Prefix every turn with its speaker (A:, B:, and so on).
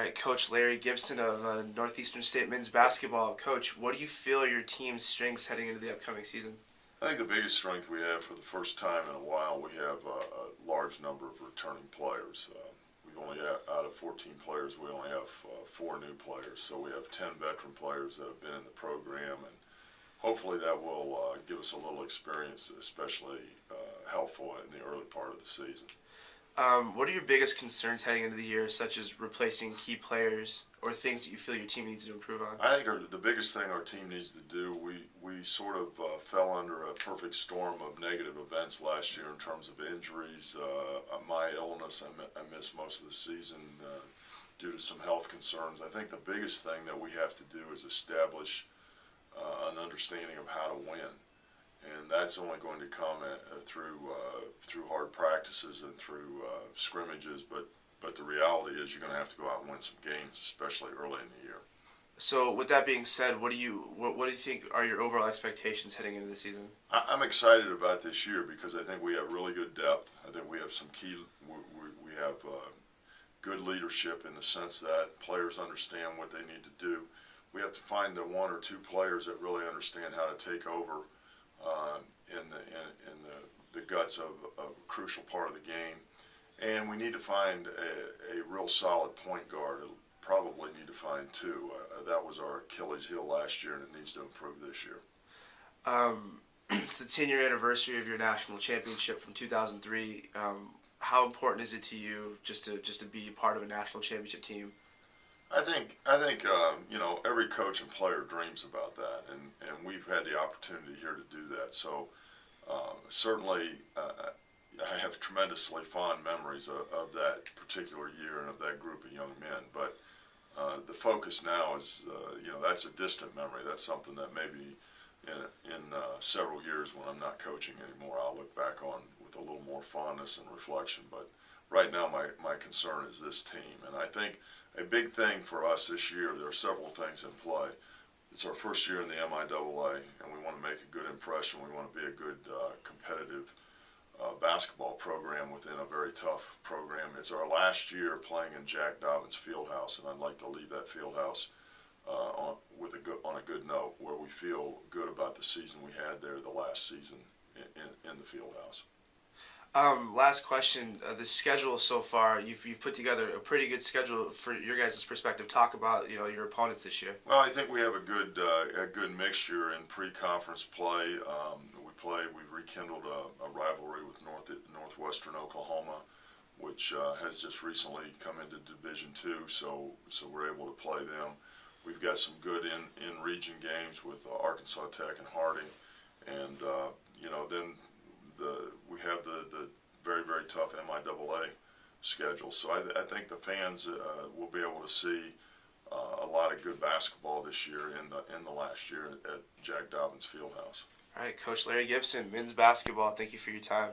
A: right, Coach Larry Gibson of Northeastern State men's basketball. Coach, what do you feel are your team's strengths heading into the upcoming season?
B: I think the biggest strength we have for the first time in a while, we have a large number of returning players. We've only, out of 14 players, we only have 4 new players. So we have 10 veteran players that have been in the program, and hopefully that will give us a little experience, especially helpful in the early part of the season.
A: What are your biggest concerns heading into the year, such as replacing key players or things that you feel your team needs to improve on?
B: I think the biggest thing our team needs to do, we sort of fell under a perfect storm of negative events last year in terms of injuries. My illness, I missed most of the season due to some health concerns. I think the biggest thing that we have to do is establish an understanding of how to win. And that's only going to come through hard practices and through scrimmages. But the reality is you're going to have to go out and win some games, especially early in the year.
A: So, with that being said, what do you think are your overall expectations heading into the season?
B: I'm excited about this year because I think we have really good depth. I think we have some key. We have good leadership in the sense that players understand what they need to do. We have to find the 1 or 2 players that really understand how to take over in the guts of a crucial part of the game, and we need to find a real solid point guard. Probably need to find 2. That was our Achilles heel last year, and it needs to improve this year.
A: It's the 10-year anniversary of your national championship from 2003. How important is it to you just to be part of a national championship team?
B: I think every coach and player dreams about that, and we've had the opportunity here to do that. So certainly I have tremendously fond memories of that particular year and of that group of young men. But the focus now is, that's a distant memory. That's something that maybe in several years when I'm not coaching anymore, I'll look back on with a little more fondness and reflection. But right now my concern is this team, and I think a big thing for us this year, there are several things in play. It's our first year in the MIAA, and we want to make a good impression. We want to be a good competitive basketball program within a very tough program. It's our last year playing in Jack Dobbins Fieldhouse, and I'd like to leave that Fieldhouse on a good note, where we feel good about the season we had there, the last season in the Fieldhouse.
A: Last question. The schedule so far, you've put together a pretty good schedule for your guys' perspective. Talk about your opponents this year.
B: Well, I think we have a good mixture in pre-conference play. We've rekindled a rivalry with Northwestern Oklahoma, which has just recently come into Division II. So we're able to play them. We've got some good in-region games with Arkansas Tech and Harding, and then we have the very, very tough MIAA schedule. So I think the fans will be able to see a lot of good basketball this year in the last year at Jack Dobbins Fieldhouse.
A: All right, Coach Larry Gibson, men's basketball. Thank you for your time.